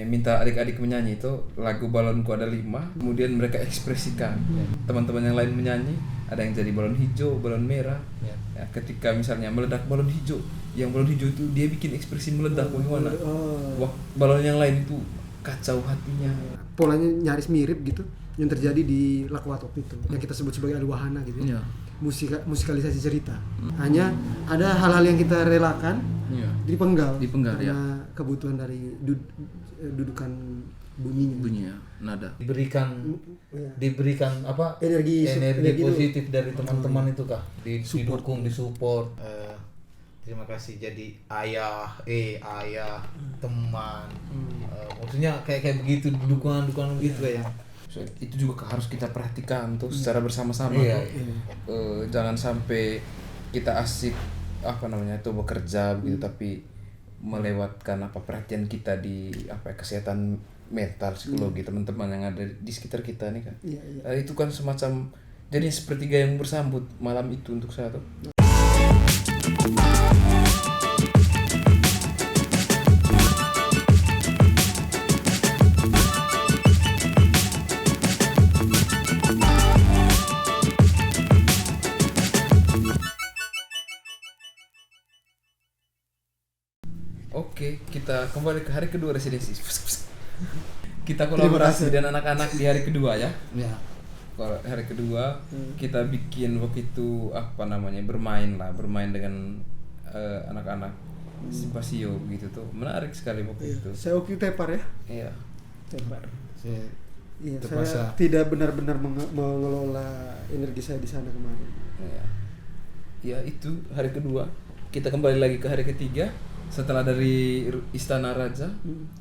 minta adik-adik menyanyi itu lagu Balonku Ada 5, kemudian mereka ekspresikan. Teman-teman yang lain menyanyi, ada yang jadi balon hijau, balon merah. Ya, ketika misalnya meledak balon hijau, yang balon hijau itu dia bikin ekspresi meledak bagaimana. Wah, balon yang lain itu kacau hatinya. Polanya nyaris mirip gitu yang terjadi di Lakwatop itu, yang kita sebut sebagai Alwahana gitu. Musikalisasi cerita. Hanya ada hal-hal yang kita relakan dipenggal karena kebutuhan dari dudukan bunyinya, nada. Diberikan apa? Energi positif dari teman-teman itu kah? Didukung, disupport. Terima kasih jadi ayah, teman. Maksudnya kayak begitu dukungan gitu ya. So, itu juga harus kita perhatikan tuh secara bersama-sama. Jangan sampai kita asik itu bekerja begitu tapi melewatkan perhatian kita di kesehatan mental, psikologi teman-teman yang ada di sekitar kita nih kan. Itu kan semacam jadi sepertiga yang bersambut malam itu untuk saya tuh. Oke, kita kembali ke hari kedua residensi. Kita kolaborasi dengan anak-anak di hari kedua ya. Kalau hari kedua kita bikin waktu itu bermain dengan anak-anak Simpasio gitu tuh. Menarik sekali waktu itu. Saya waktu itu tepar ya. Iya. Tepar. Saya tidak benar-benar mengelola energi saya di sana kemarin. Ya itu hari kedua. Kita kembali lagi ke hari ketiga. Setelah dari Istana Raja.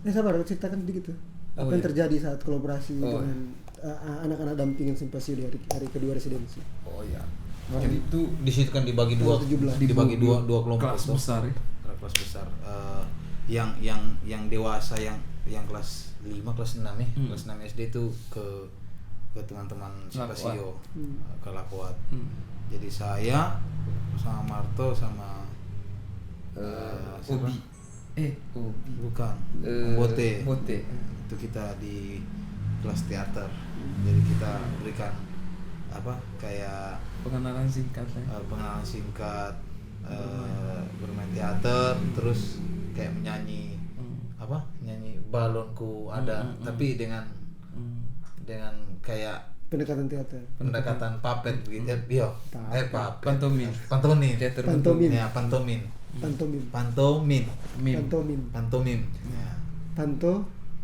Sabar, ceritakan sedikit tuh. Apa yang terjadi saat kolaborasi dengan anak-anak dampingan Simpasio di hari kedua residensi. Jadi itu di situ kan dibagi dua kelompok kelas besar ya. Kelas besar. Yang dewasa yang kelas 5, kelas 6 ya. Kelas 6 SD itu ke teman-teman Simpasio ke Lakwat. Jadi saya sama Marto sama Obi. Bukan. Bote. Itu kita di kelas teater. Jadi kita berikan kayak pengenalan singkat bermain teater, terus kayak menyanyi nyanyi Balonku Ada, tapi dengan kayak pendekatan teater, pendekatan puppet begitu. Pantomim. Teater pantomim. Ya, pantomim.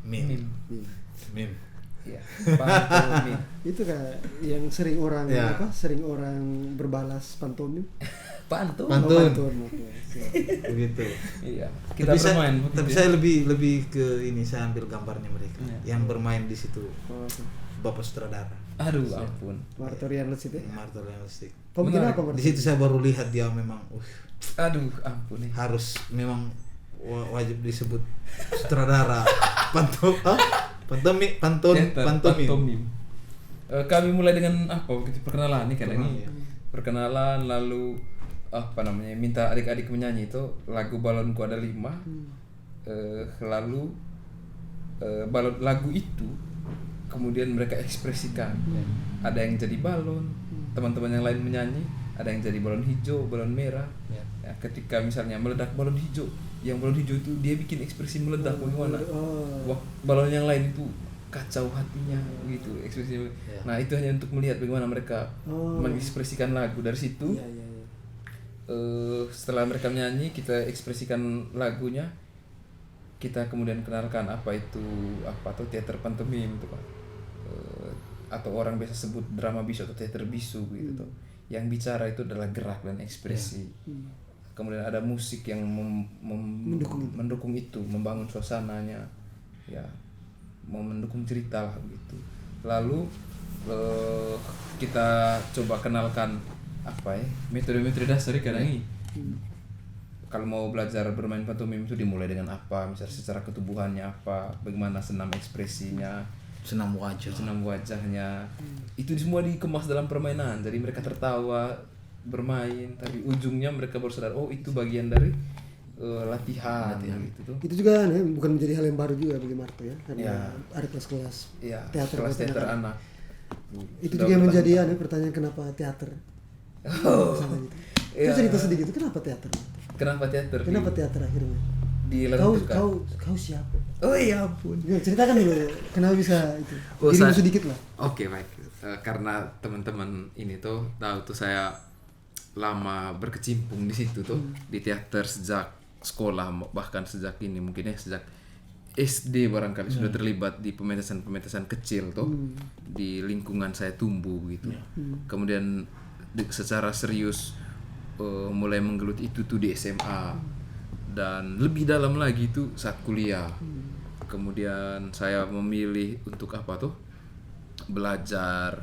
Mim. Iya, pantomim. Itu kayak yang sering orang berbalas pantomim. Pantun. Begitu. Iya. Kita bermain. Tapi saya lebih ke ini, saya ambil gambarnya mereka. Yang bermain di situ. Bapak sutradara. Aduh, ampun. Martorian Lustig. Kok bikin apa? Di situ saya baru lihat dia memang aduh, ampun nih. Harus memang wajib disebut sutradara. Pantomim. Kami mulai dengan perkenalan nih kan ini. Perkenalan lalu minta adik-adik menyanyi itu lagu Balonku Ada 5. Lalu lagu itu kemudian mereka ekspresikan. Ada yang jadi balon, teman-teman yang lain menyanyi, ada yang jadi balon hijau, balon merah. Ya, ketika misalnya meledak balon hijau, yang balon hijau itu dia bikin ekspresi meledak bagaimana. Wah, balon yang lain itu kacau hatinya gitu ekspresi. Nah, itu hanya untuk melihat bagaimana mereka mengekspresikan lagu. Dari situ setelah mereka menyanyi, kita ekspresikan lagunya. Kita kemudian kenalkan apa itu teater pantomim itu Pak. Atau orang biasa sebut drama bisu atau teater bisu gitu tuh. Yang bicara itu adalah gerak dan ekspresi. Kemudian ada musik yang mendukung itu, membangun suasananya, ya, mendukung cerita lah gitu. Lalu kita coba kenalkan metode-metode dasar kadang ini. Kalau mau belajar bermain pantomim itu dimulai dengan apa, misalnya secara ketubuhannya apa, bagaimana senam ekspresinya, senam wajahnya. Itu semua dikemas dalam permainan. Jadi mereka tertawa bermain, tapi ujungnya mereka baru sadar itu bagian dari latihan gitu tuh. Itu juga bukan menjadi hal yang baru juga bagi Marto ya, karena ada kelas-kelas teater kelas teater anak. Itu juga yang menjadi pertanyaan kenapa teater. Gitu. Itu cerita sedikit, kenapa teater? Kenapa teater? Kenapa teater akhirnya? Kau siapa? Oh iya ampun. Ya, ceritakan dulu kenapa bisa itu. Dirimu sedikit lah. Oke, baik. Karena teman-teman ini tuh tahu tuh saya lama berkecimpung di situ tuh di teater sejak sekolah, bahkan sejak ini mungkin sejak SD barangkali sudah terlibat di pementasan kecil tuh di lingkungan saya tumbuh gitu. Kemudian secara serius mulai menggeluti itu tuh di SMA dan lebih dalam lagi tuh saat kuliah. Kemudian saya memilih untuk apa tuh belajar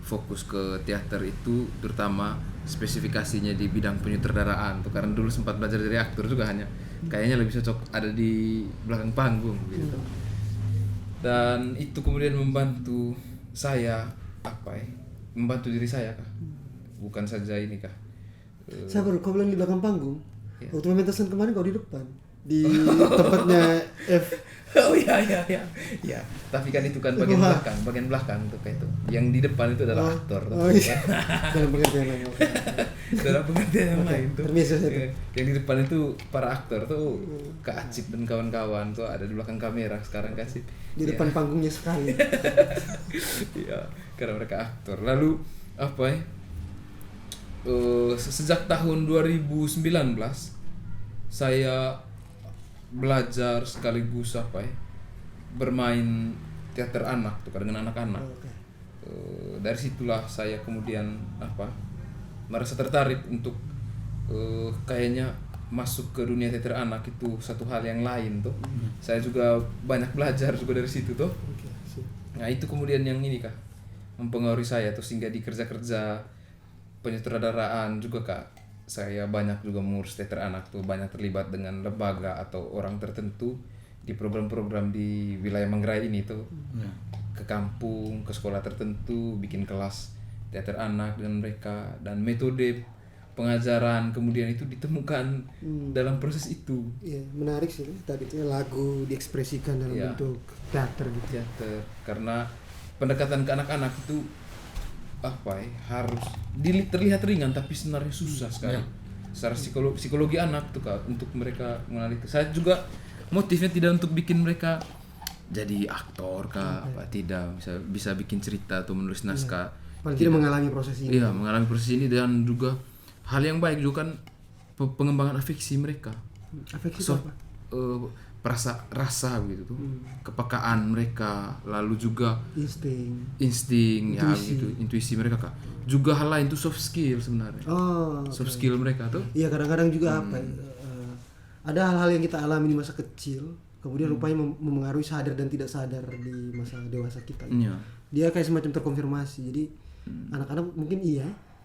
fokus ke teater itu, terutama spesifikasinya di bidang penyutradaraan tuh, karena dulu sempat belajar dari aktor juga, hanya kayaknya lebih cocok ada di belakang panggung gitu. Dan itu kemudian membantu saya membantu diri saya kah? Bukan saja ini kah? Sabar, kau bilang di belakang panggung. Waktu pementasan kemarin kau di depan di tempatnya F. Oh iya. Ya, tapi kan itu kan bagian belakang tuh kayak itu. Yang di depan itu adalah aktor. Oh iya. Dalam pengertian lain. Dalam pengertian yang lain tuh. Terbiasa itu. Yang di depan itu para aktor tuh Kak Acip dan kawan-kawan tuh ada di belakang kamera sekarang kasih. Di depan panggungnya sekali. Iya, karena mereka aktor. Lalu sejak tahun 2019 saya belajar sekaligus bermain teater anak tuh dengan anak-anak. Dari situlah saya kemudian merasa tertarik untuk kayaknya masuk ke dunia teater anak itu satu hal yang lain tuh. Saya juga banyak belajar juga dari situ tuh. Nah itu kemudian yang ini kah mempengaruhi saya tuh, sehingga di kerja-kerja penyutradaraan juga kak saya banyak juga mengurus teater anak tuh, banyak terlibat dengan lembaga atau orang tertentu di program-program di wilayah Manggarai ini tuh. Ke kampung, ke sekolah tertentu, bikin kelas teater anak dengan mereka, dan metode pengajaran kemudian itu ditemukan dalam proses itu. Iya, menarik sih tadi lagu diekspresikan dalam bentuk teater gitu. Teater, karena pendekatan ke anak-anak itu harus terlihat ringan tapi sebenarnya susah sekali. Secara psikologi anak tuh kak, untuk mereka mengenali. Saya juga motifnya tidak untuk bikin mereka jadi aktor kak, tidak bisa bikin cerita atau menulis naskah. Paling tidak mengalami proses ini. Iya, mengalami proses ini, dan juga hal yang baik juga kan pengembangan afeksi mereka. Afeksi itu apa? Rasa gitu tuh, kepekaan mereka, lalu juga insting ya gitu, intuisi mereka kak. Juga hal lain tuh soft skill sebenarnya. Soft skill mereka tuh. Iya, kadang-kadang juga ada hal-hal yang kita alami di masa kecil, kemudian rupanya memengaruhi sadar dan tidak sadar di masa dewasa kita. Dia kayak semacam terkonfirmasi. Jadi anak-anak mungkin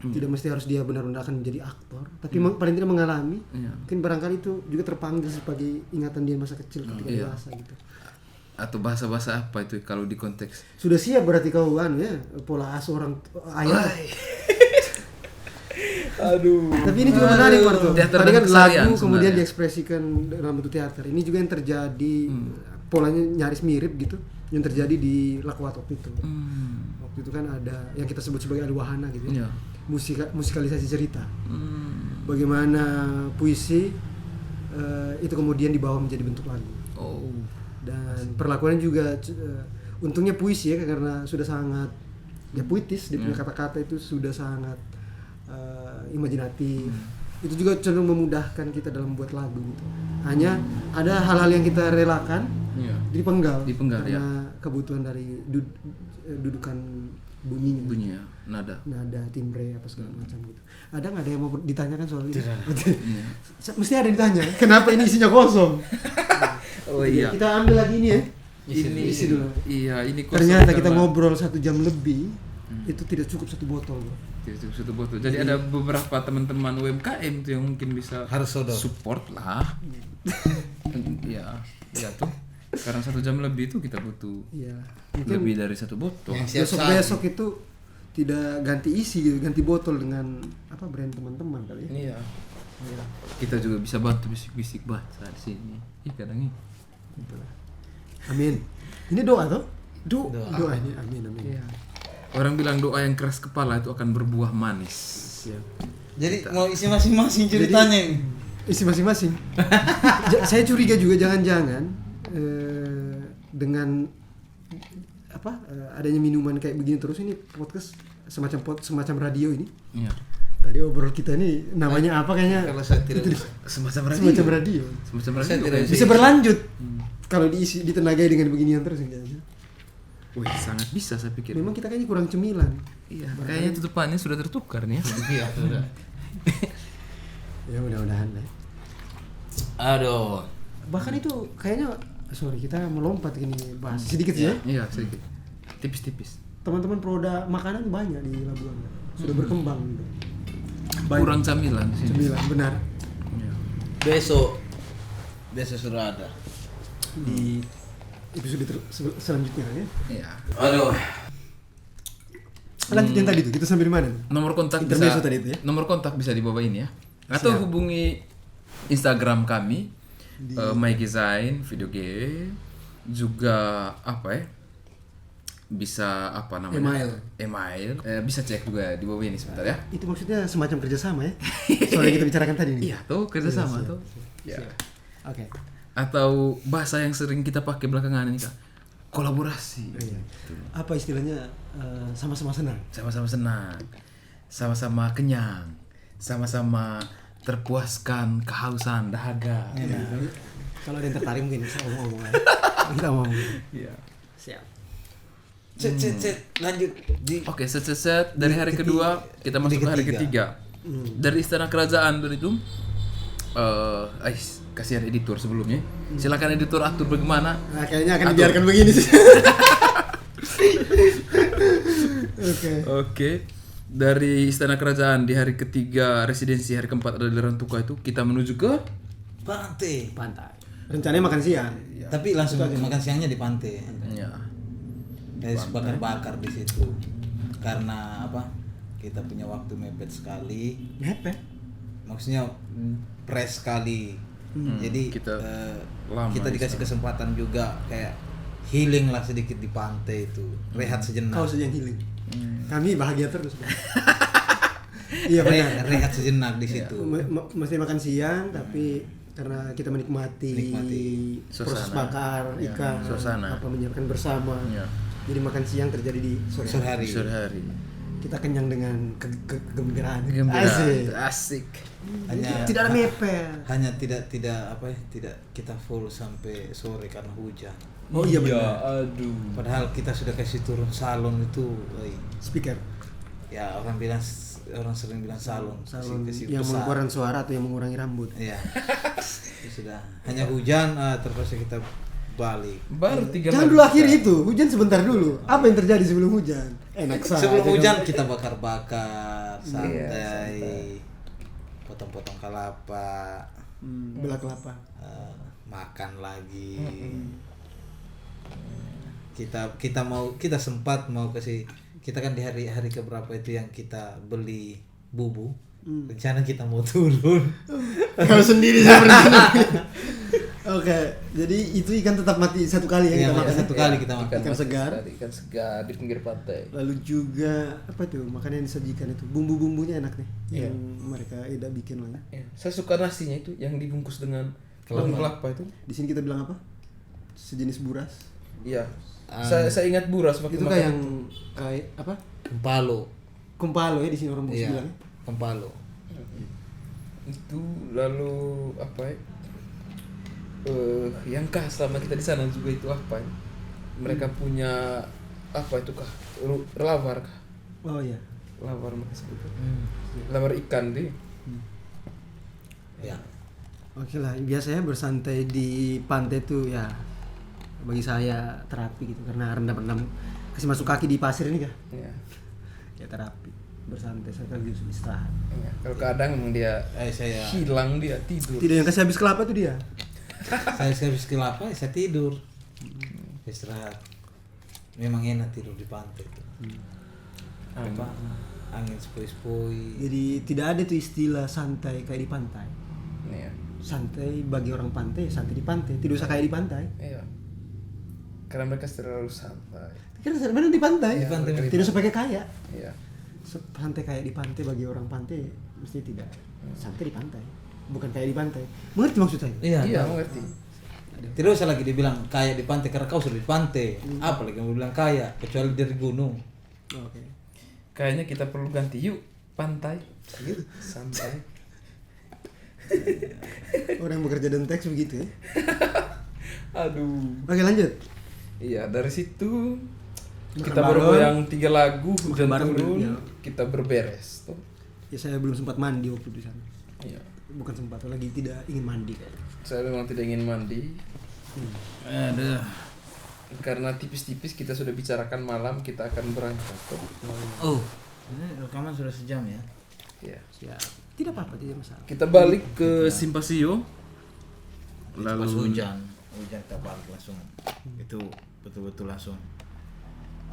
tidak mesti harus dia benar-benar akan menjadi aktor, tapi paling tidak mengalami. Mungkin barangkali itu juga terpanggil sebagai ingatan dia masa kecil ketika dewasa gitu. Atau bahasa-bahasa apa itu kalau di konteks? Sudah siap berarti kau pola asuh orang ayah. Aduh. Tapi ini juga menarik Marto. Tadi kan lagu kemudian sebenarnya diekspresikan dalam bentuk teater. Ini juga yang terjadi polanya nyaris mirip gitu yang terjadi di Lakwatop itu. Waktu itu kan ada yang kita sebut sebagai Aliwahana gitu. Musikalisasi cerita. Bagaimana puisi itu kemudian dibawa menjadi bentuk lagu. Dan perlakuannya juga untungnya puisi ya, karena sudah sangat puitis, dia punya kata-kata itu sudah sangat imajinatif. Itu juga cenderung memudahkan kita dalam membuat lagu gitu. Hanya ada hal-hal yang kita relakan dipenggal karena kebutuhan dari dudukan bunyinya, nada, timbre apa segala macam gitu. Ada nggak ada yang mau ditanyakan soal itu? Mesti ada yang ditanya. Kenapa ini isinya kosong? Kita ambil lagi ini ya. Isi dulu. Iya, ini kosong. Ternyata kita ngobrol 1 jam lebih, itu tidak cukup 1 botol. Tidak cukup 1 botol. Jadi ada beberapa teman-teman UMKM tuh yang mungkin bisa harus support lah. Iya tuh. Karena 1 jam lebih itu kita butuh lebih dari 1 botol. Besok itu tidak ganti isi gitu, ganti botol dengan apa brand teman-teman kali ya. Iya. Kita juga bisa bantu bisik-bisik bahasa di sini. Kadang ini. Itulah. Amin. Ini doa tuh? Doa ini amin. Iya. Orang bilang doa yang keras kepala itu akan berbuah manis. Siap. Jadi mau isi masing-masing ceritanya. Isi masing-masing. Saya curiga juga jangan-jangan dengan adanya minuman kayak begini terus ini podcast semacam radio ini. Iya. Tadi obrol kita ini namanya apa kayaknya? Kalau saya tidak semacam radio. Saya tidak Bisa berlanjut. Kalau diisi ditenagai dengan beginian terus kayaknya. Wih, sangat bisa saya pikir. Memang kita kayaknya kurang cemilan. Iya, kayaknya tutupannya sudah tertukar nih ya. Iya, sudah. Ya mudah-mudahan lah. Aduh. Bahkan itu kayaknya kita melompat gini bahas sedikit ya. Iya, sedikit. Tipis-tipis. Teman-teman produk makanan banyak di Labuan. Sudah berkembang gitu. Kurang camilan sih. Cemilan, benar. Iya. Besok sudah ada Di episode selanjutnya ya. Iya. Aduh. Lanjut yang tadi tuh, kita sampai di mana? Nomor kontak Intermezzo bisa tadi itu ya. Nomor kontak bisa di bawah ini ya. Atau hubungi Instagram kami My Design Video Game, juga bisa email. Bisa cek juga di bawah ini sebentar ya. Itu maksudnya semacam kerjasama ya. Soal yang kita bicarakan tadi nih. Iya tuh kerjasama Siap. tuh. Ya. Oke. Atau bahasa yang sering kita pakai belakangan ini Kak, kolaborasi. Iya. Apa istilahnya sama-sama senang. Sama-sama senang, sama-sama kenyang, sama-sama terpuaskan kehausan dahaga. Iya. Kalau ada yang tertarik mungkin bisa ngomong ya. Kita ngomong. Iya. Siap. Lanjut Oke, set dari hari kedua kita masuk ke hari ketiga. Dari Istana Kerajaan itu kasihan editor sebelumnya. Silakan editor atur bagaimana. Nah, kayaknya akan dibiarkan begini sih. Oke. Dari Istana Kerajaan di hari ketiga residensi, hari keempat ada di Rantuka itu kita menuju ke pantai. Rencananya makan siang. Tapi langsung makan siangnya di pantai. Ya. Guys, bakar-bakar di situ. Karena apa? Kita punya waktu mepet sekali. Mepet. Maksudnya press sekali. Jadi kita kita dikasih kesempatan juga kayak healing lah sedikit di pantai itu. Rehat sejenak. Kau saja yang healing. Kami bahagia terus. Iya benar. Rehat sejenak di situ. Mesti makan siang tapi karena kita menikmati proses suasana. bakar ikan, suasana. Menyiapkan bersama. Jadi makan siang terjadi di sore hari. Kita kenyang dengan kegembiraan. Asik. Hanya tidak ada mepet. Hanya tidak kita full sampai sore karena hujan. Oh iya benar. Aduh. Padahal kita sudah kasih turun salon itu. Speaker. Ya orang sering bilang salon yang mengeluarkan suara atau yang mengurangi rambut. Iya. Sudah. Hanya hujan terpaksa kita balik. Baru 3 Jangan dulu akhir itu, hujan sebentar dulu. Apa yang terjadi sebelum hujan? Enak saja. Sebelum hujan kita bakar-bakar, santai. Potong-potong kelapa. Belah kelapa. Makan lagi. Kita sempat mau kasih, kita kan di hari keberapa itu yang kita beli bubu. Rencana kita mau turun. Kalau sendiri seperti Oke, jadi itu ikan tetap mati satu kali ya kita makan. Satu kali kita makan. Ikan segar. Ikan segar di pinggir pantai. Lalu juga apa tuh makanan yang disajikan itu, bumbu-bumbunya enak nih. Yang mereka bikin lah. Saya suka nasinya itu yang dibungkus dengan kelapa itu. Di sini kita bilang apa? Sejenis buras. Iya. Saya ingat buras waktu itu kayak yang kayak apa? Kumpalo ya di sini orang Bugis bilang. Kumpalo. Itu lalu apa ya? Yang khas selama kita di sana juga itu apa ya? Mereka punya apa itu kah? Lawar kah? Oh iya. Lawar mereka sebut. Lawar ikan deh. Ya. Oke lah, biasanya bersantai di pantai tuh ya bagi saya terapi gitu karena rendam-rendam kasih masuk kaki di pasir ini kah? Iya. Ya terapi, bersantai sekaligus istirahat. Iya. Kalau kadang emang dia hilang dia tidur. Tidak yang kasih habis kelapa tuh dia. Saya habis kelapa, saya tidur. Istirahat. Memang enak tidur di pantai itu. angin sepoi-sepoi. Jadi tidak ada tuh istilah santai kayak di pantai. Iya. Santai bagi orang pantai, santai di pantai. Tidak usah kayak di pantai. Iya. Karena mereka terlalu santai. Kan sebenarnya di pantai. Di pantai. Tidak usah pakai kaya. Iya. Santai kayak di pantai bagi orang pantai mesti tidak. Santai di pantai. Bukan kayak di pantai. Mengerti maksud saya? Iya, mengerti. Tidak usah lagi dibilang kaya di pantai karena kau sudah di pantai. Apalagi mau bilang kaya kecuali dari gunung. Oke. Kayaknya kita perlu ganti yuk pantai. Santai. Orang yang bekerja dan teks begitu ya. Aduh. Oke, lanjut. Iya, dari situ Makan kita balon. bergoyang 3 lagu, hujan bareng, turun, ya. kita berberes tuh. Ya saya belum sempat mandi waktu di sana. Iya. Bukan sempat, lagi tidak ingin mandi kayak. Saya memang tidak ingin mandi. Ada. Karena tipis-tipis kita sudah bicarakan malam kita akan berangkat tuh. Oh, ini rekaman sudah sejam ya. Iya. Ya, tidak apa-apa, tidak masalah. Kita balik ke Simpasio. Pas hujan kita balik langsung. Itu betul-betul langsung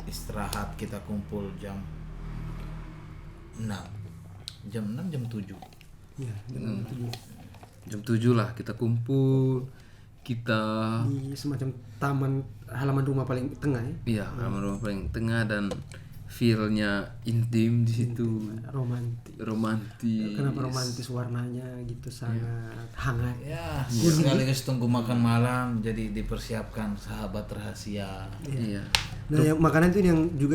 istirahat, kita kumpul jam 6. Jam 6, jam 7. Iya, Jam 7 lah kita kumpul. Kita di semacam taman halaman rumah paling tengah ya. iya, halaman rumah paling tengah dan feel-nya intim di situ. Romantis. Kenapa romantis? Warnanya gitu sangat hangat. Ya, sekaligus tunggu makan malam, jadi dipersiapkan sahabat rahasia. Iya. Nah, yang makanan itu yang juga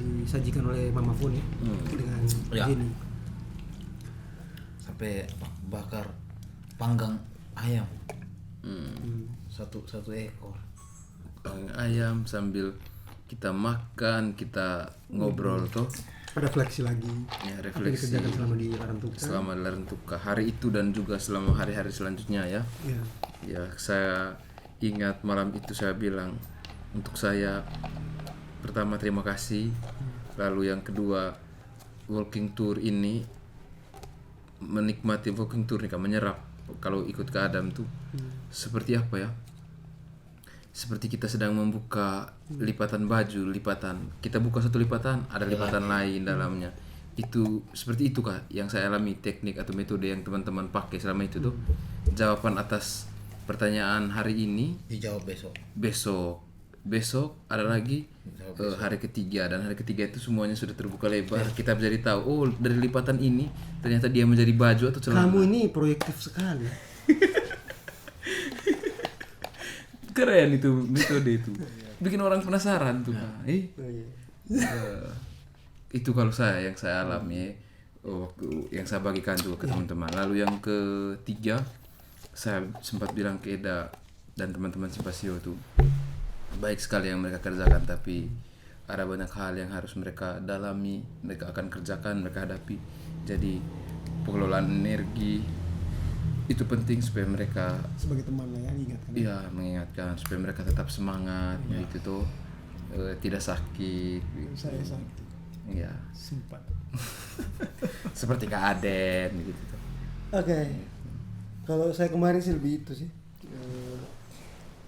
disajikan oleh Mama Fun ya, dengan Ya. Jenny. Sampai bakar panggang ayam. Satu ekor. Ayam sambil kita makan, kita ngobrol tuh. Pada refleksi lagi. Ya, Apa yang refleksi dikerjakan selama di Larantuka. selama di Larantuka hari itu dan juga selama hari-hari selanjutnya ya. Ya. Ya, saya ingat malam itu saya bilang untuk saya pertama terima kasih, lalu yang kedua walking tour ini menikmati walking tour nih kan menyerap kalau ikut ke Adam tuh seperti apa ya? Seperti kita sedang membuka lipatan baju, kita buka satu lipatan, ada lipatan lain dalamnya. Itu seperti itu kah yang saya alami, teknik atau metode yang teman-teman pakai selama itu tuh. Jawaban atas pertanyaan hari ini Dijawab besok ada lagi hari ketiga, dan hari ketiga itu semuanya sudah terbuka lebar. Kita menjadi tahu, oh dari lipatan ini ternyata dia menjadi baju atau celana. Kamu ini proyektif sekali. Keren itu metode itu, bikin orang penasaran tuh. Itu kalau yang saya alami waktu yang saya bagikan juga ke teman-teman. Lalu yang ketiga saya sempat bilang ke Eda dan teman-teman Simpasio tuh, baik sekali yang mereka kerjakan, tapi ada banyak hal yang harus mereka dalami, mereka akan kerjakan, mereka hadapi. Jadi pengelolaan energi itu penting supaya mereka Sebagai teman lah ya, ingatkan. iya, mengingatkan supaya mereka tetap semangat gitu tuh, tidak sakit gitu. Saya sakit. Iya. Sempat. Seperti Kak Aden gitu tuh. Oke. Kalau saya kemarin sih lebih itu sih.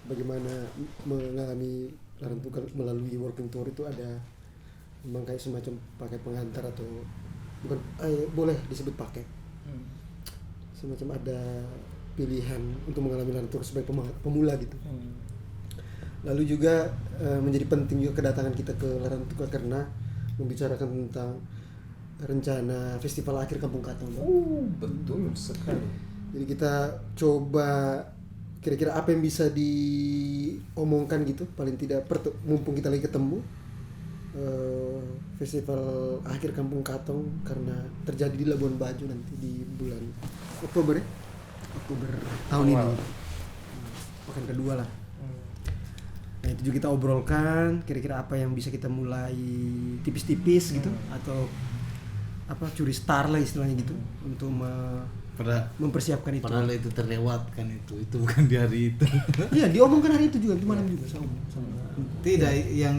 Bagaimana mengalami Larantuka melalui working tour itu ada memang kayak semacam pakai pengantar atau bukan boleh disebut pakai. Semacam ada pilihan untuk mengalami Larantuka sebagai pemula gitu. Lalu juga menjadi penting juga kedatangan kita ke Larantuka karena membicarakan tentang rencana festival akhir Kampung Katong. Betul sekali. Jadi kita coba kira-kira apa yang bisa diomongkan gitu, paling tidak mumpung kita lagi ketemu. Festival akhir Kampung Katong karena terjadi di Labuan Bajo nanti di bulan Oktober tahun ini, pekan kedua lah. Nah itu juga kita obrolkan kira-kira apa yang bisa kita mulai tipis-tipis gitu, atau apa curi star lah istilahnya gitu, untuk mempersiapkan itu. Padahal itu terlewatkan itu bukan di hari itu. Iya, diomongkan hari itu juga, di malam juga sama. Tidak, yang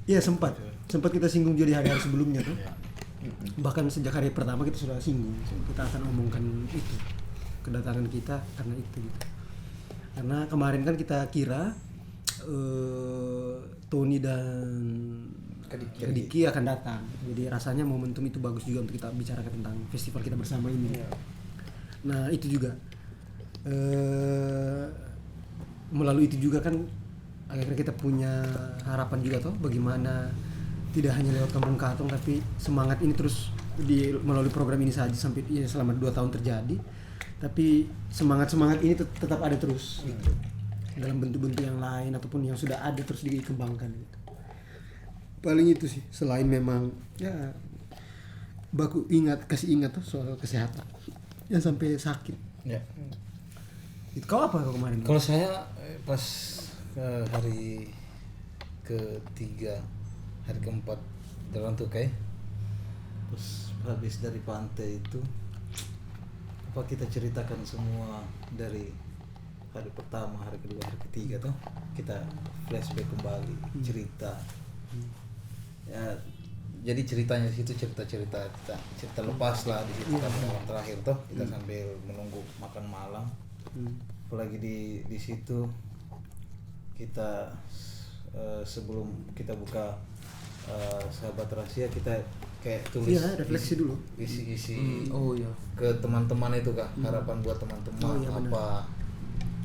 Iya sempat kita singgung juga di hari-hari sebelumnya tuh. Bahkan sejak hari pertama kita sudah singgung, kita akan omongkan itu, kedatangan kita karena itu gitu. Karena kemarin kan kita kira Tony dan Kadiki akan datang. Jadi rasanya momentum itu bagus juga untuk kita bicarakan tentang festival kita bersama ini. Nah itu juga melalui itu juga kan akhirnya kita punya harapan juga toh bagaimana tidak hanya lewat Kampung Katong tapi semangat ini terus melalui program ini saja sampai ya, selama 2 tahun terjadi, tapi semangat ini tetap ada terus gitu. Dalam bentuk-bentuk yang lain ataupun yang sudah ada terus dikembangkan gitu. Paling itu sih, selain memang ya kasih ingat tuh soal kesehatan yang sampai sakit. Ya. Kau apa kemarin? Kalau saya pas hari ketiga, hari keempat jalan tuh kayak terus habis dari pantai itu apa kita ceritakan semua dari hari pertama, hari kedua, hari ketiga tuh kita flashback kembali cerita. Ya, jadi ceritanya di situ cerita lepas lah di situ kan malam terakhir tuh kita sambil menunggu makan malam. Apalagi di situ kita sebelum kita buka sahabat rahasia kita kayak tulis refleksi dulu isi ke teman-teman itu Kak, harapan buat teman-teman apa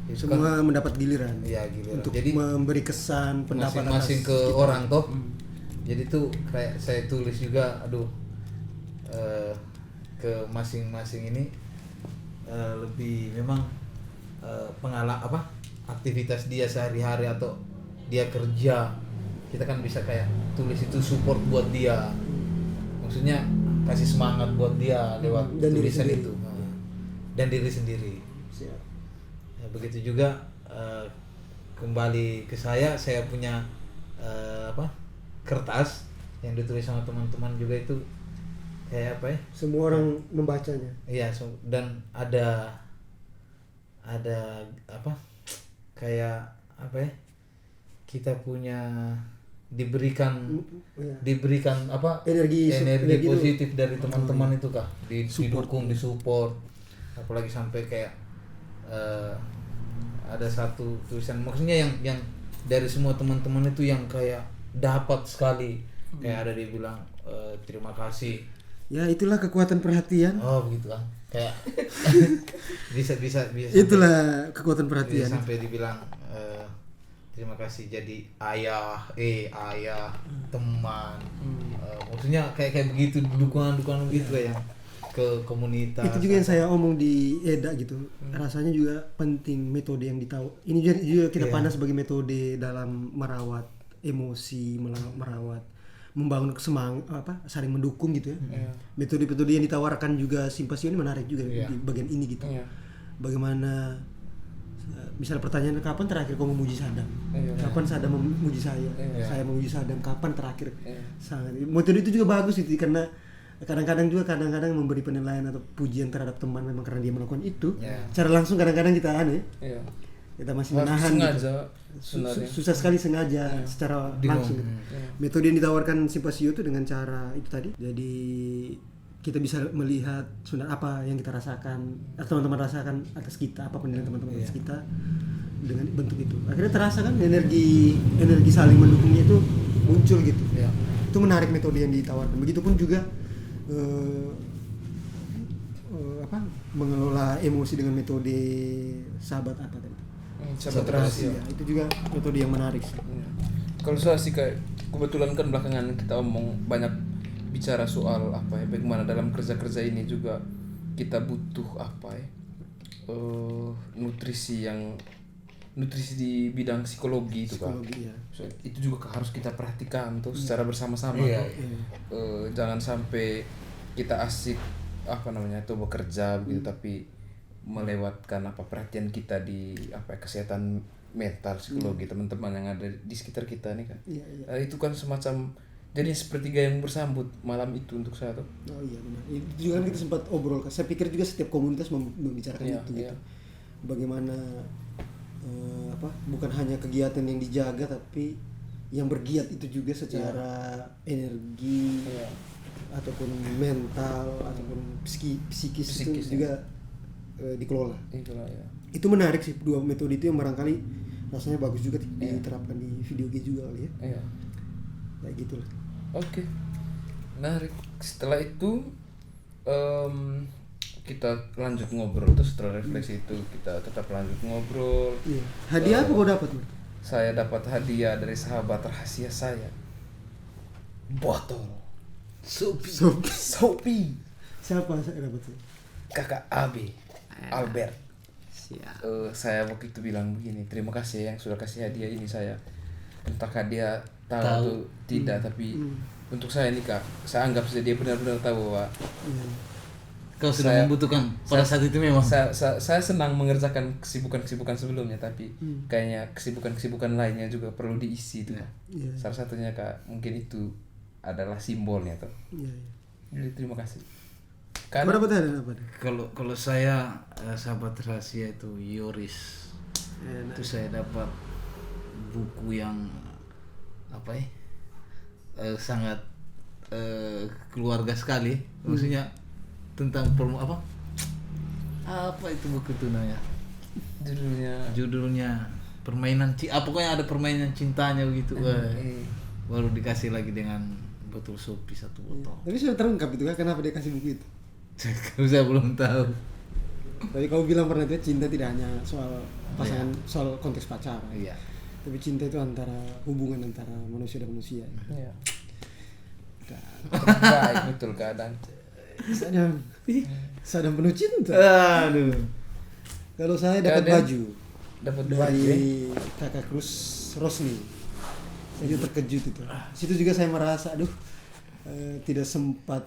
itu semua kan, mendapat giliran untuk jadi memberi kesan pendapat masing-masing ke orang toh. Jadi tuh kayak saya tulis juga ke masing-masing ini lebih memang aktivitas dia sehari-hari atau dia kerja, kita kan bisa kayak tulis itu support buat dia, maksudnya kasih semangat buat dia lewat tulisan itu dan diri sendiri. Ya, begitu juga kembali ke saya punya kertas yang ditulis sama teman-teman juga itu kayak apa ya? Semua orang membacanya. Iya, dan ada apa? Kayak apa ya? Kita punya diberikan apa? Energi positif dari teman-teman itu Kak. Didukung, disupport. Apalagi sampai kayak ada satu tulisan maksudnya yang dari semua teman-teman itu yang kayak dapat sekali kayak ada dia bilang terima kasih. Ya itulah kekuatan perhatian. Oh begitu kan kayak bisa itulah kekuatan perhatian. Bisa sampai dibilang terima kasih jadi ayah teman. Maksudnya kayak begitu dukungan begitu ya ke komunitas. Itu juga yang saya omong di EDA gitu. Rasanya juga penting metode yang ditahu. Ini juga kita pandang sebagai metode dalam merawat emosi, merawat, membangun semangat saling mendukung gitu ya. Metode-metode yang ditawarkan juga Simpasio ini menarik juga di bagian ini gitu. Bagaimana misalnya pertanyaan kapan terakhir kau memuji Sadam? Kapan Sadam memuji saya? Saya memuji Sadam kapan terakhir? Sangat. Metode itu juga bagus itu karena kadang-kadang memberi penilaian atau pujian terhadap teman memang karena dia melakukan itu. Secara langsung kadang-kadang kita kita masih menahan sengaja, gitu. Susah sekali sengaja secara langsung gitu. Metode yang ditawarkan Simpasio itu dengan cara itu tadi, jadi kita bisa melihat sebenarnya apa yang kita rasakan atau teman-teman rasakan atas kita, apa penilaian teman-teman atas kita dengan bentuk itu. Akhirnya terasa kan energi saling mendukungnya itu muncul gitu. Itu menarik metode yang ditawarkan. Begitupun juga mengelola emosi dengan metode sahabat apa tadi? Sahabat rahasia. Itu juga metode yang menarik sih. Kalau saya sih kayak kebetulan kan belakangan kita omong banyak bicara soal bagaimana dalam kerja ini juga kita butuh nutrisi di bidang psikologi itu kan. So, itu juga harus kita perhatikan tuh secara bersama-sama. Jangan sampai kita asik tuh bekerja begitu tapi melewatkan perhatian kita di kesehatan mental psikologi teman-teman yang ada di sekitar kita nih kan. Itu kan semacam jadi sepertiga yang bersambut malam itu untuk saya tuh. Oh iya benar. Itu juga kan kita sempat obrol. Saya pikir juga setiap komunitas membicarakan itu gitu. Bagaimana bukan hanya kegiatan yang dijaga tapi yang bergiat itu juga secara energi ataupun mental ataupun psikis itu juga dikelola. Itulah ya. Itu menarik sih dua metode itu yang barangkali rasanya bagus juga diterapkan di video game juga kali ya. Iya. Kayak gitu lah. Oke. Menarik. Setelah itu kita lanjut ngobrol. Terus setelah refleksi itu kita tetap lanjut ngobrol. Iya. Hadiah apa kau dapat, Mar? Saya dapat hadiah dari sahabat rahasia saya. Botol Sopi. Siapa saya dapat? Kakak Abe Albert. Siap. Saya waktu itu bilang begini, terima kasih yang sudah kasih hadiah ini saya. Entahkah dia tahu atau tidak, tapi untuk saya nih Kak, saya anggap saja dia benar-benar tahu bahwa Kau sudah membutuhkan pada saat itu memang. Saya senang mengerjakan kesibukan-kesibukan sebelumnya, tapi kayaknya kesibukan-kesibukan lainnya juga perlu diisi itu. Iya. Salah satunya Kak, mungkin itu adalah simbolnya tuh. Iya. Jadi terima kasih. Kau dapat hadiah apa? Kalau saya sahabat rahasia itu Yoris. Itu saya dapat buku yang apa ya? Sangat keluarga sekali. Maksudnya tentang apa itu buku itu namanya? Judulnya permainan pokoknya ada permainan cintanya begitu. Baru dikasih lagi dengan botol Sopi 1 botol. Tapi sudah terungkap itu kan kenapa dia kasih buku itu? Saya belum tahu. Tapi kau bilang pernah itu cinta tidak hanya soal pasangan, soal konteks pacaran. Iya. Tapi cinta itu hubungan antara manusia dan manusia. Iya. Baik betul keadaan. Sadam penuh cinta. Aduh. Kalau saya dapat baju dari kakak Cruz Rosni. Saya juga terkejut itu. Situ juga saya merasa tidak sempat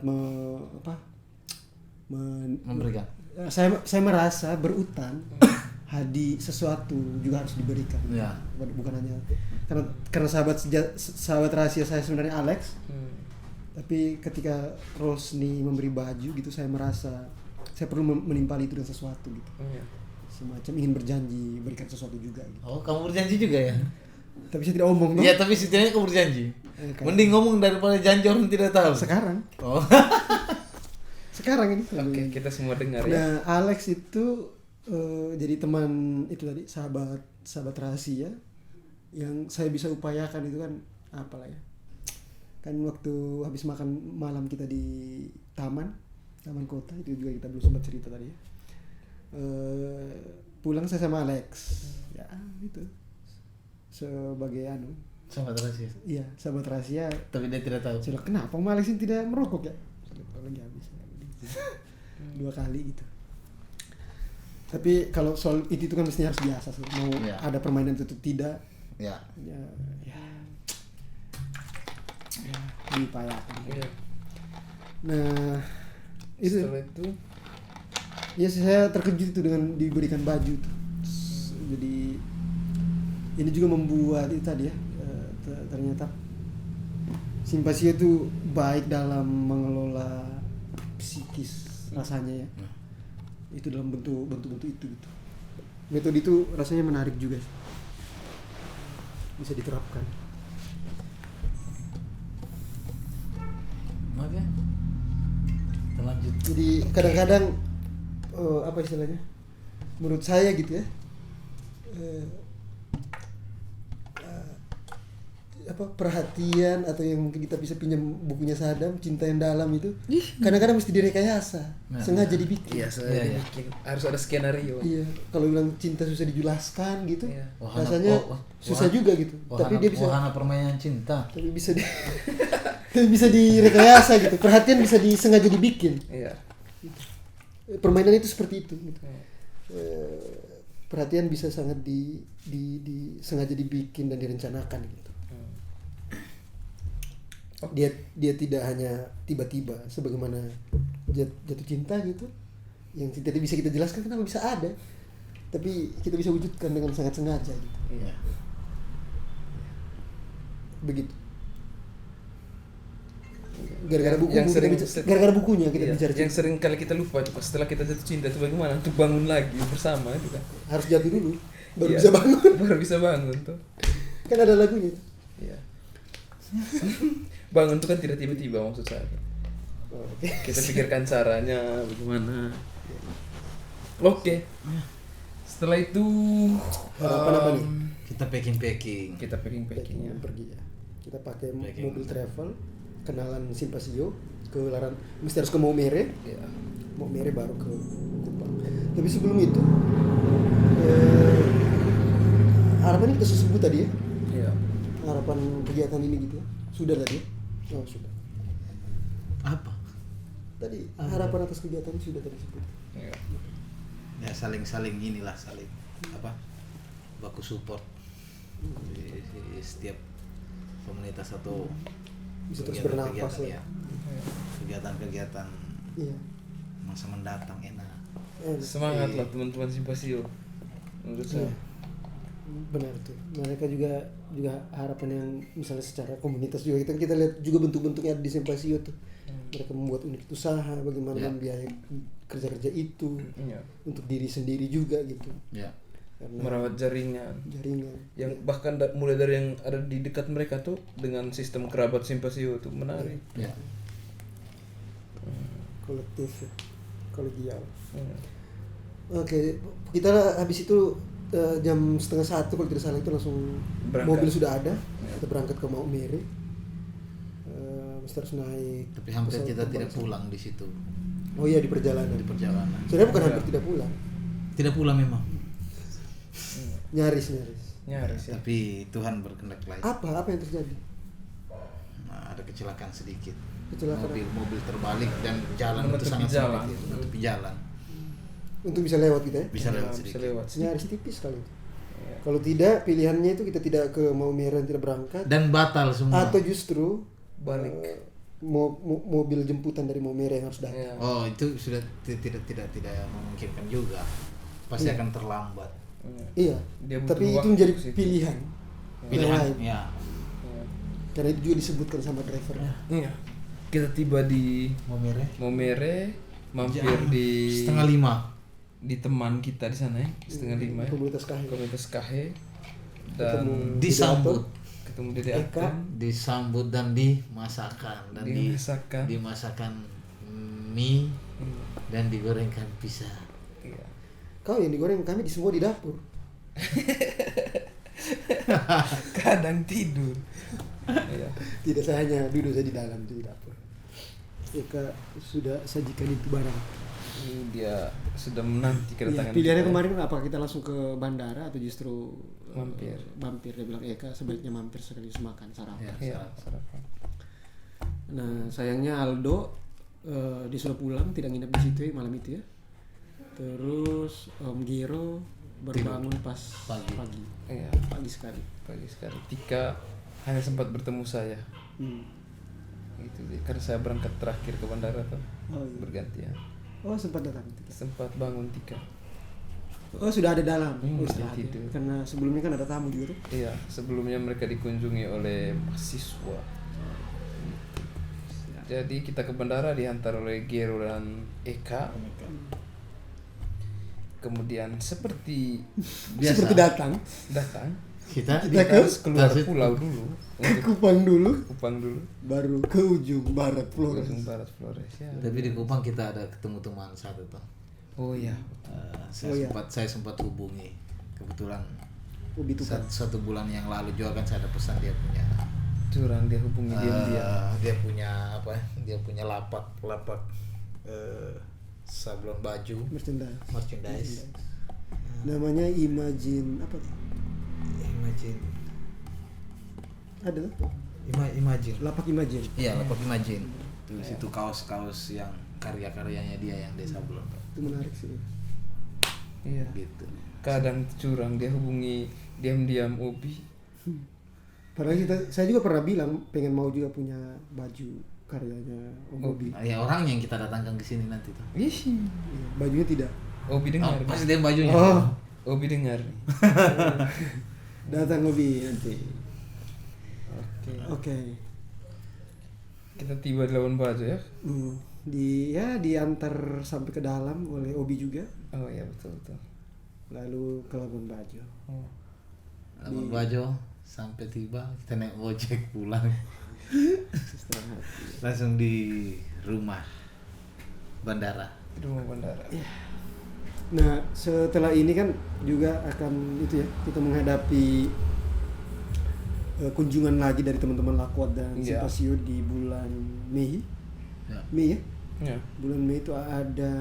memberikan. Saya merasa berutang. Sesuatu juga harus diberikan. Ya. Bukan hanya karena sahabat rahasia saya sebenarnya Alex. Tapi ketika Rosni memberi baju gitu, saya merasa saya perlu menimpali itu dengan sesuatu gitu. Semacam ingin berjanji berikan sesuatu juga gitu. Oh, kamu berjanji juga ya? Tapi saya tidak omong. Iya, tapi setidaknya kamu berjanji. Mending ngomong daripada janji orang tidak tahu. Sekarang. Oh. Sekarang ini. Oke, kita semua dengar ya. Nah, Alex itu jadi teman itu tadi, sahabat rahasia yang saya bisa upayakan itu kan apalah ya. Kan waktu habis makan malam kita di taman kota itu juga kita belum sempat cerita tadi ya. Pulang saya sama Alex. Ya, itu. Sebagai sahabat rahasia. Iya, sahabat rahasia. Tapi dia tidak tahu. Sudah kenapa Om Alex ini tidak merokok ya? Lagi habis. 2 kali gitu. Tapi kalau soal itu kan mestinya harus biasa sih. Mau ada permainan itu tidak. Ya. Diupayakan. Iya. Nah, itu. Setelah itu Ya saya terkejut itu dengan diberikan baju tuh. Jadi ini juga membuat itu tadi ya, ternyata Simpasia itu baik dalam mengelola psikis rasanya ya. Itu dalam bentuk itu gitu. Metode itu rasanya menarik juga sih. Bisa diterapkan. Oke. Kita lanjut. Jadi kadang-kadang apa istilahnya? Menurut saya gitu ya. Perhatian atau yang mungkin kita bisa pinjam bukunya Sadam, Cinta yang Dalam itu kadang-kadang mesti direkayasa, sengaja dibikin. Iya, dibikin. Harus ada skenario. Iya, kalau bilang cinta susah dijelaskan gitu, iya. rasanya susah juga gitu. Tapi dia bisa wahana permainan cinta. Tapi bisa bisa direkayasa gitu. Perhatian bisa disengaja dibikin. Iya. Permainan itu seperti itu gitu. Perhatian bisa sangat sengaja dibikin dan direncanakan gitu. Dia tidak hanya tiba-tiba sebagaimana jatuh cinta gitu yang tidak bisa kita jelaskan kenapa bisa ada, tapi kita bisa wujudkan dengan sangat sengaja gitu. Iya. Begitu. Gara-gara bukunya kita bicara yang sering kali kita lupa itu setelah kita jatuh cinta itu bagaimana untuk bangun lagi bersama itu kan. Harus jatuh dulu baru bisa bangun. Baru bisa bangun tuh. Kan ada lagunya. Iya. Bangun itu kan tidak tiba-tiba maksud saya. Kita pikirkan caranya bagaimana. Oke. Setelah itu harapan apa nih? Kita packing ya. Pergi ya. Kita pakai Packing. mobil travel, kenalan Simpasio ke Laran, mesti harus ke Maumere. Ya. Maumere baru ke Kupang. Tapi sebelum itu harapan kita sebut tadi ya. Iya. Harapan kegiatan ini gitu ya. Sudah tadi. Oh, sudah. apa? Tadi harapan atas kegiatan ini sudah tadi sebut. Iya. Ya saling apa? Baku support di setiap komunitas atau Bisa terus bernafas ya. Kegiatan-kegiatan Iya. masa mendatang enak. Semangat lah teman-teman Simpasio. Menurut saya. Iya. Benar tuh. Mereka juga harapan yang misalnya secara komunitas juga kita lihat juga bentuk-bentuknya di Simpasio tuh. Mereka membuat unit usaha, bagaimana membiayai kerja-kerja itu untuk diri sendiri juga gitu. Ya. Karena Merawat jaringan. Yang bahkan mulai dari yang ada di dekat mereka tuh dengan sistem kerabat Simpasio tuh menarik. Ya. Kolektif, ya. Kolegial. Hmm. Oke, kita habis itu jam 12:30 kalau tidak salah itu langsung Berangkat. mobil sudah ada. Kita berangkat ke Maumere. Mesti harus naik. Tapi hampir pesawat kita terbang tidak sana. pulang di situ Oh iya, di perjalanan. di perjalanan. Sebenarnya bukan Iya. hampir tidak pulang. Tidak pulang memang. Nyaris. Nyaris ya. Tapi Tuhan berkehendak lain. Apa yang terjadi? Nah, ada kecelakaan sedikit. Kecelakaan. Mobil terbalik dan jalan itu Menutupi sangat jalan. sempit, menutupi jalan. Untuk bisa lewat kita ya? Bisa lewat Bisa sedikit. lewat. Nyaris tipis sekali. Iya. Kalau tidak, pilihannya itu kita tidak ke Maumere, tidak berangkat. Dan batal semua. Atau justru Balik. mobil jemputan dari Maumere yang harus datang. Iya. Oh, itu sudah tidak memungkinkan juga. Pasti akan terlambat. Iya. Dia butuh Tapi itu waktu menjadi ke situ. pilihan. Pilihan Yang lain. ya. Iya. Karena itu juga disebutkan sama driver. Iya. Kita tiba di Maumere. mampir Jam di 4:30. di teman kita di sana ya, 4:30 ya. Komunitas KH. Dan Disambut, ketemu Dede Eka. Akan disambut dan dimasakkan dan dimasakan. dimasakkan mie dan digorengkan pisang. Iya. Kau yang digoreng, kami di semua di dapur. Kadang tidur. Iya. Tidak, saya hanya duduk saja di dalam di dapur. Eka sudah sajikan itu barang. Ini dia sudah menanti Ya, kedatangan pilihannya kita. kemarin apa? Kita langsung ke bandara atau justru Mampir. Dia bilang Eka sebaiknya mampir sekaligus makan sarapan. Iya, sarapan. Nah sayangnya Aldo dia sudah pulang, tidak nginep di situ ya, malam itu ya. Terus Om Giro berbangun pas pagi Iya, sekali. pagi sekali. Tika hanya sempat bertemu saya. Gitu deh. Karena saya berangkat terakhir ke bandara tuh. Oh, iya. Bergantian. Oh sempat datang. Sempat bangun Tika. Oh sudah ada dalam. Hmm, Oh, istirahat ya. tidur. Karena sebelumnya kan ada tamu juga tuh. Iya, sebelumnya mereka dikunjungi oleh mahasiswa. Jadi kita ke bandara diantar oleh Gero dan Eka. Kemudian seperti Biasa. Seperti datang datang, Kita kita harus keluar transit. pulau dulu ke untuk Kupang dulu, Kupang dulu, baru ke ujung barat Flores. ujung barat Flores ya. Tapi di Kupang kita ada ketemu teman satu tuh. Oh iya, Saya sempat hubungi. Kebetulan Ubi tukang. satu bulan yang lalu juga kan saya ada pesan dia punya curang dia hubungi dia. dia punya apa? Dia punya lapak sablon baju, merchandise. Namanya Imagine apa? Imagine. Ada tuh. Imagine. Lapak Imagine. Iya, lapak Imagine. Di situ kaos-kaos yang karya-karyanya dia yang dia sablon. Itu menarik sih. Iya. Gitu. Kadang curang dia hubungi diam-diam Obi. Padahal saya juga pernah bilang pengen mau juga punya baju karyanya Om Obi. Ya orang yang kita datangkan ke sini nanti tuh. Ih, Iya, bajunya tidak. Obi dengar. Oh, pasti dia bajunya. Oh, Obi dengar nih. datang Obi nanti. Oke. Oke. Kita tiba di Labuan Bajo ya. Diantar sampai ke dalam oleh Obi juga, Oh iya betul. lalu ke Labuan Bajo. Oh. Labuan Bajo sampai tiba kita naik ojek pulang. Istirahat. Langsung di rumah bandara. Di rumah bandara. Nah, setelah ini kan juga akan itu ya, kita menghadapi kunjungan lagi dari teman-teman Lakuat dan Simpasio di bulan Mei. Mei ya? Ya. Bulan Mei itu ada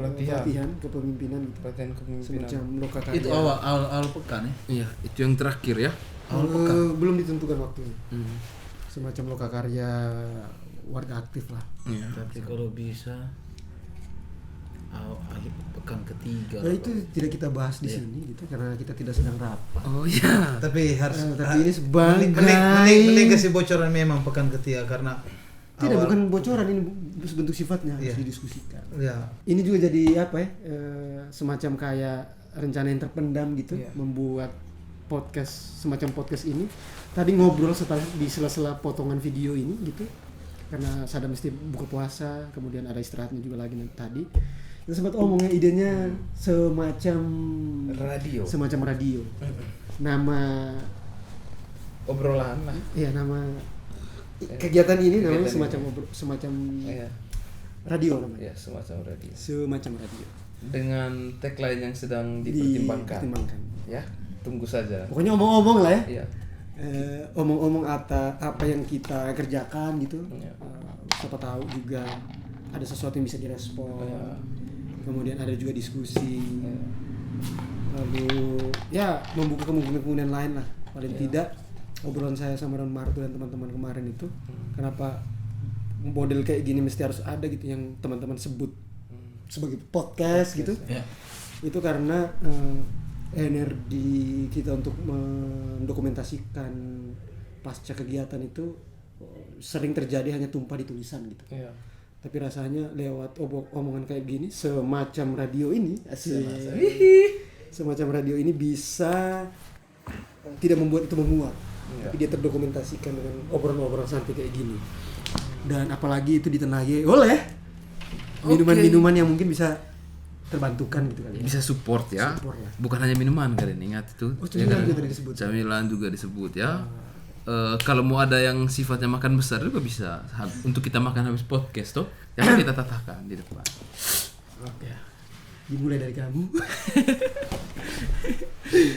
pelatihan kepemimpinan gitu. Pelatihan kepemimpinan. Semacam lokakarya. Itu awal pekan ya? Iya, itu yang terakhir ya. Awal pekan. Belum ditentukan waktunya. Semacam lokakarya warga aktif lah. Iya. Tapi kalau bisa akhir pekan ketiga. Nah, itu tidak kita bahas di sini gitu karena kita tidak sedang rapat. Oh iya. Tapi harus tapi ini sebagai mending kasih bocoran memang pekan ketiga karena tidak bukan bocoran, ini bentuk sifatnya harus didiskusikan. Iya. Ini juga jadi apa ya? Semacam kayak rencana yang terpendam gitu, membuat podcast semacam podcast ini. Tadi ngobrol di sela-sela potongan video ini gitu. Karena Sadam mesti buka puasa, kemudian ada istirahatnya juga lagi tadi. Kita sempat omongnya idenya semacam radio. Nama obrolan lah. Iya, nama kegiatan ini namanya semacam radio namanya. Ya, semacam radio. Semacam radio. Dengan tagline yang sedang dipertimbangkan. Ya, tunggu saja. Pokoknya omong-omong lah ya. Iya. Omong-omong apa yang kita kerjakan gitu. Siapa tahu juga ada sesuatu yang bisa direspon. Kemudian ada juga diskusi. Lalu ya membuka kemungkinan lain lah. Paling tidak obrolan saya sama Don Marto dan teman-teman kemarin itu kenapa model kayak gini mesti harus ada gitu yang teman-teman sebut sebagai podcast gitu. Itu karena energi kita untuk mendokumentasikan pasca kegiatan itu sering terjadi hanya tumpah di tulisan gitu. Tapi rasanya lewat omongan kayak gini semacam radio ini semacam radio ini bisa tidak membuat itu memuat, tapi dia terdokumentasikan dengan obrolan-obrolan santai kayak gini. Dan apalagi itu ditengahi oleh minuman-minuman yang mungkin bisa terbantukan gitu kali ya. Bisa support ya. Bukan hanya minuman kalian ingat itu. Camilan juga disebut. Camilan juga disebut ya. Kalau mau ada yang sifatnya makan besar juga bisa untuk kita makan habis podcast toh. Yang kita tatahkan di depan. Oke. Dimulai dari kamu.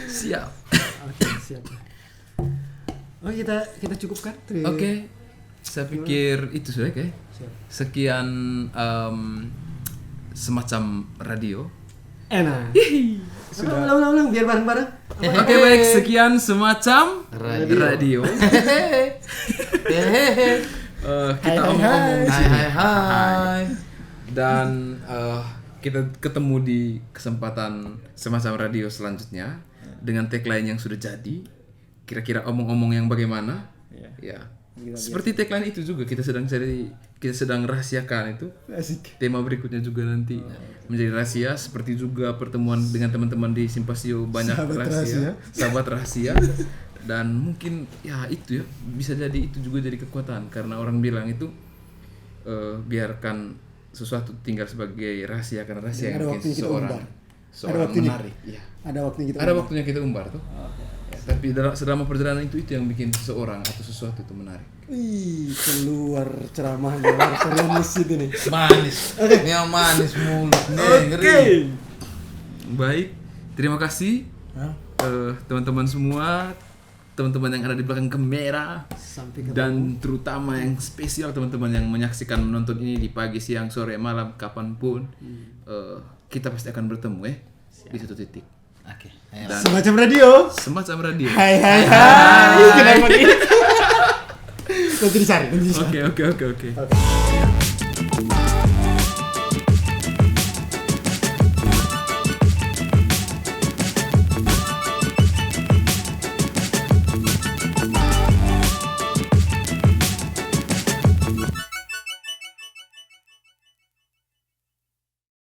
Siap. Oke, siap. Kita cukupkan. Oke. Saya pikir itu sudah kayak. Sekian semacam radio. Enak. Sudah ulang biar bareng-bareng. Oke, baik, sekian semacam radio. Kita omong-omong di sini. Hai. Dan kita ketemu di kesempatan semacam radio selanjutnya dengan tagline yang sudah jadi. Kira-kira omong-omong yang bagaimana? Ya. Seperti tagline itu juga kita sedang rahasiakan itu. Asik. Tema berikutnya juga nanti menjadi rahasia, seperti juga pertemuan dengan teman-teman di Simpasio banyak sahabat rahasia. Dan mungkin ya itu ya bisa jadi itu juga jadi kekuatan karena orang bilang itu biarkan sesuatu tinggal sebagai rahasia karena rahasia yang mungkin seorang menarik. Ya. Ada waktunya kita umbar tuh. Tapi selama perjalanan itu yang bikin seseorang atau sesuatu itu menarik. Keluar ceramahnya serius itu nih. Manis. Ini yang manis mulut. Oke. Baik, terima kasih teman-teman semua, teman-teman yang ada di belakang kamera, dan terutama yang spesial teman-teman yang menyaksikan menonton ini di pagi, siang, sore, malam, kapanpun. Kita pasti akan bertemu di satu titik. Oke. Semacam radio. Hai. Kenapa gitu? Nanti dicari. Oke.